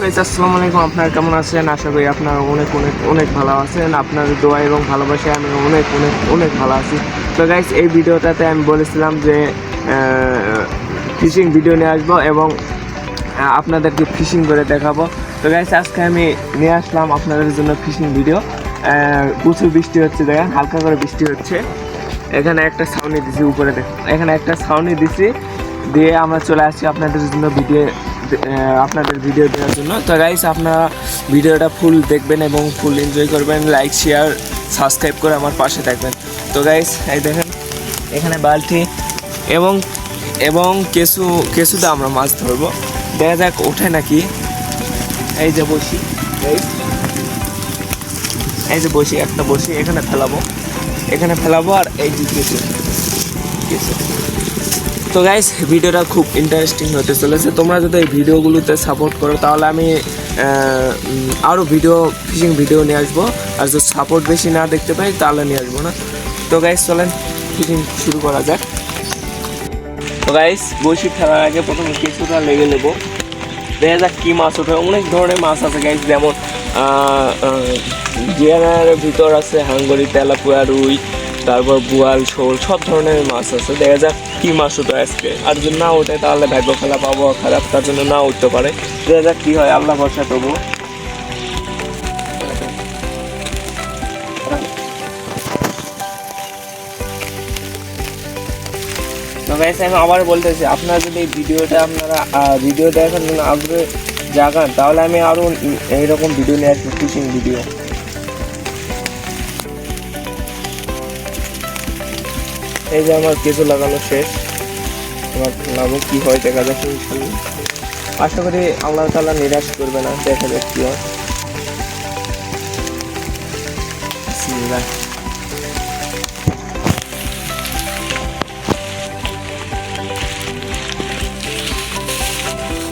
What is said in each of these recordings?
আসসালামু আলাইকুম। আপনারা কেমন আছেন? আশা করি আপনারা অনেক অনেক অনেক ভালো আছেন। আপনাদের দোয়া এবং ভালোবাসায় আমি অনেক অনেক অনেক ভালো আছি। তো গাইস, এই ভিডিওটাতে আমি বলেছিলাম যে ফিশিং ভিডিও নিয়ে আসবো এবং আপনাদেরকে ফিশিং করে দেখাবো। তো গাইস, আজকে আমি নিয়ে আসলাম আপনাদের জন্য ফিশিং ভিডিও। প্রচুর বৃষ্টি হচ্ছে, দেখেন হালকা করে বৃষ্টি হচ্ছে। এখানে একটা ছাউনি দিছি, উপরে দেখেন এখানে একটা ছাউনি দিছি, দিয়ে আমরা চলে আসছি আপনাদের জন্য আপনাদের ভিডিও দেওয়ার জন্য। তো গাইস, আপনারা ভিডিওটা ফুল দেখবেন এবং ফুল এনজয় করবেন, লাইক শেয়ার সাবস্ক্রাইব করে আমার পাশে থাকবেন। তো গাইস, এই দেখেন এখানে বালতি এবং এবং কেঁচুতে আমরা মাছ ধরবো। দেখা যাক ওঠে নাকি। এই যে বসি, এই যে বসি, একটা বসি এখানে ফেলাবো আর এই যে কেঁচু। তো গাইস, ভিডিওটা খুব ইন্টারেস্টিং হতে চলেছে। তোমরা যদি এই ভিডিওগুলোতে সাপোর্ট করো তাহলে আমি আরও ফিশিং ভিডিও নিয়ে আসবো। আর যদি সাপোর্ট বেশি না দেখতে পাই তাহলে নিয়ে আসবো না। তো গাইস, চলেন ফিশিং শুরু করা যাক। তো গাইস, বসি ফেলার আগে প্রথমে কিছুটা লেগে নেবো, দেখা যাক কী মাছ ওঠে। অনেক ধরনের মাছ আছে গাইস, যেমন জিয়ানার ভিতর আছে হাঙ্গরি, তেলাপুয়া, রুই, তারপর বোয়াল, শোল, সব ধরনের মাছ আছে। দেখা যাক কী মাছ ওঠে আজকে। আর যদি না ওঠে তাহলে ভাগ্য খারাপ, আবহাওয়া খারাপ, তার জন্য না উঠতে পারে। দেখা যাক কী হয়, আল্লাহ ভরসা তবু। তো গাইস, আমি আবার বলতেছি, আপনারা যদি এই ভিডিও দেখার জন্য আগ্রহে জাগান তাহলে আমি আরও এইরকম ভিডিও নিয়ে আসবো, ফিশিং ভিডিও। এই যে আমার কেঁচু লাগানো শেষ, এবার লাগাবো, কী হয় দেখা যাক। আশা করি আল্লাহ তাআলা নিরাশ করবে না, দেখা যাক কী হয়।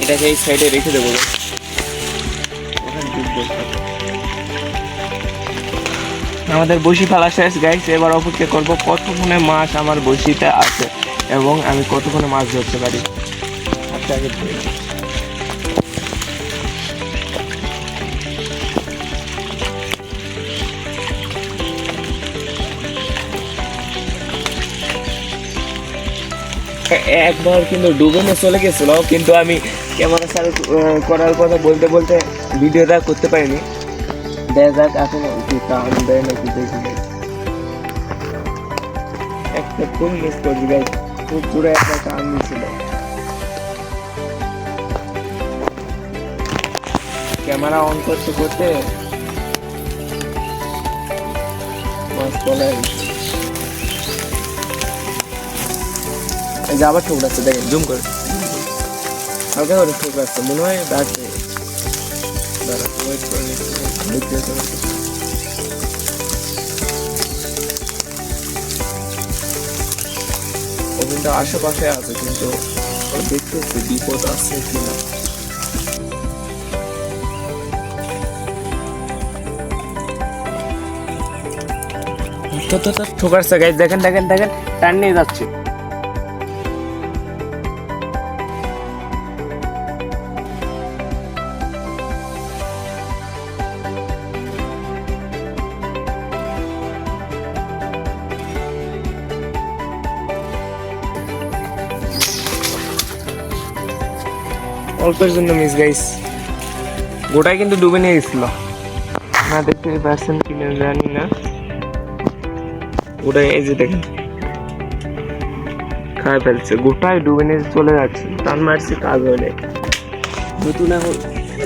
এটাকে এই সাইডে রেখে দেবো। আমাদের বসি ফেলা শেষ গাইস। এবার অপেক্ষা করবো কতক্ষণে মাছ আমার বসিতে আছে এবং আমি কতক্ষণে মাছ ধরতে পারি। একবার কিন্তু ডুবে চলে গেছিল, কিন্তু আমি ক্যামেরা চালু করার কথা বলতে বলতে ভিডিওটা করতে পারিনি। দেখা যাক এখন কি টান দেয় নাকি, দেখি। একটা ফুল মিস করছি গাইস, খুব জোরে একটা টান দিয়েছিল। ক্যামেরা অন করতে করতে মাছ চলে এই যে আবার ঠোকরাচ্ছে, দেখেন জুম করে, হালকা করে ঠোকরাচ্ছে, মনে হয় ডাকছে। ওখানটা আশেপাশে আছে, কিন্তু দেখতেছি বিপদ আছে কিনা। ঠোকারছে গাইস, দেখেন দেখেন দেখেন, টান নিয়ে যাচ্ছে। অল্পের জন্য মিস গাইস, গোটাই কিন্তু ডুবে নিয়ে গেছিল। না দেখতে পাচ্ছেন কিনা জানি না, গোটাই এই যে দেখেন খায় ফেলছে, গোটাই ডুবে নিয়ে চলে যাচ্ছে। টান মারছি, কাজ হলে নতুন এখন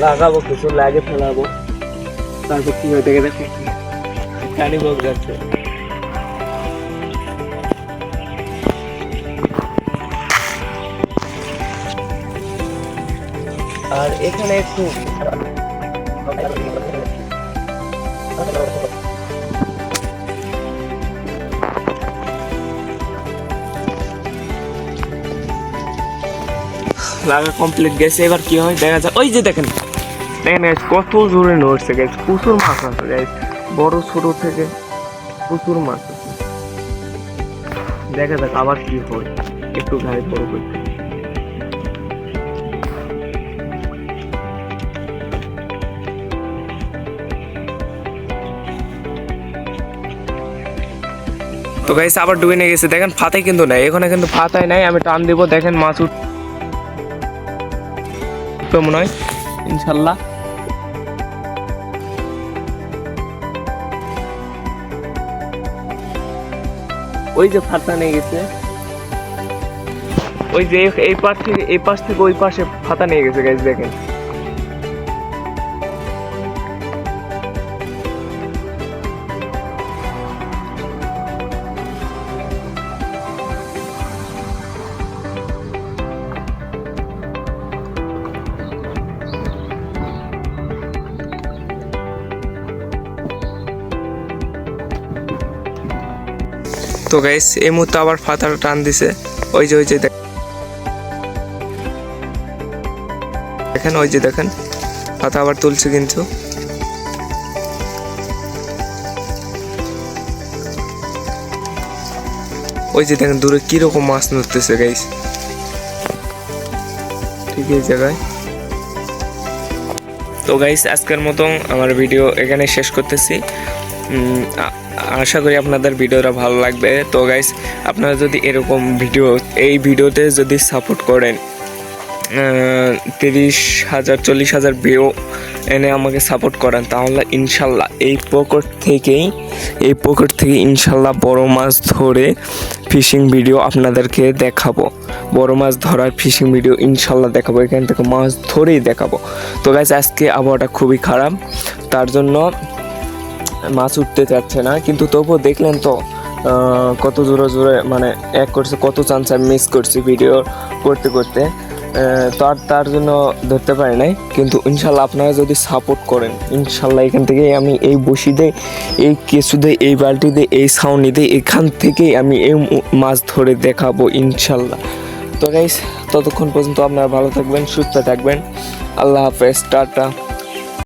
লাগাবো, কিছু লাগে ফেলাবো, তারপর কি হয়ে দেখে দেখো কানি বক যাচ্ছে। আর এখানে একটু লাগা কমপ্লিট গেছে। এবার কি হয় দেখা যায়, ওই যে দেখেন দেখেন কত জোরে নড়ছে গাইস, প্রচুর মাছ আছে গাইস, বড় ছোট থেকে প্রচুর মাছ আছে। দেখা যাক আবার কি হয়, একটু ঘাড়ে বড় করতে। তো গাইস আবার ডুবে নিয়ে গেছে, দেখেন ফাতাই কিন্তু নাই, এখানে কিন্তু ফাতাই নাই। আমি টান দিব, দেখেন মাছ উঠবে মনে হয় ইনশাল্লাহ। ওই যে ফাতা নিয়ে গেছে, ওই যে এই পাশ থেকে ওই পাশে ফাতা নিয়ে গেছে গাইস, দেখেন। তো গাইস এই মুহূর্তে আবার ফাতাটা টান দিছে, ওই যে দেখেন, ওই যে দেখেন ফাতা আবার তুলছে কিন্তু। ওই যে দেখেন দূরে কিরকম মাছ নড়তেছে গাইস, ঠিক এই জায়গায়। তো গাইস আজকের মতো আমার ভিডিও এখানে শেষ করতেছি। আশা করি আপনাদের ভিডিওটা ভালো লাগবে। তো গাইস আপনারা যদি এরকম এই ভিডিওতে যদি সাপোর্ট করেন, 30,000 40,000 ভিউ এনে আমাকে সাপোর্ট করেন, তাহলে ইনশাল্লাহ এই পকেট থেকে ইনশাল্লাহ বড় মাছ ধরে ফিশিং ভিডিও আপনাদেরকে দেখাবো। বড় মাছ ধরার ফিশিং ভিডিও ইনশাল্লাহ দেখাবো, এখান থেকে মাছ ধরেই দেখাবো। তো গাইস আজকে আবহাওয়াটা খুবই খারাপ, তার জন্য মাছ উঠতে চাচ্ছে না, কিন্তু তবুও দেখলেন তো কত জোরে মানে এক করছে, কত চান্স আমি মিস করছি ভিডিও করতে। তার জন্য ধরতে পারি নাই, কিন্তু ইনশাল্লাহ আপনারা যদি সাপোর্ট করেন ইনশাল্লাহ এখান থেকে আমি এই বসি দিয়ে, এই কেঁচু দিয়ে, এই বালতি দিয়ে, এই ছাউনি দিয়ে, এখান থেকেই আমি এই মাছ ধরে দেখাবো ইনশাল্লাহ। তো গাইস ততক্ষণ পর্যন্ত আপনারা ভালো থাকবেন, সুস্থ থাকবেন। আল্লাহ হাফেজ, টাটা।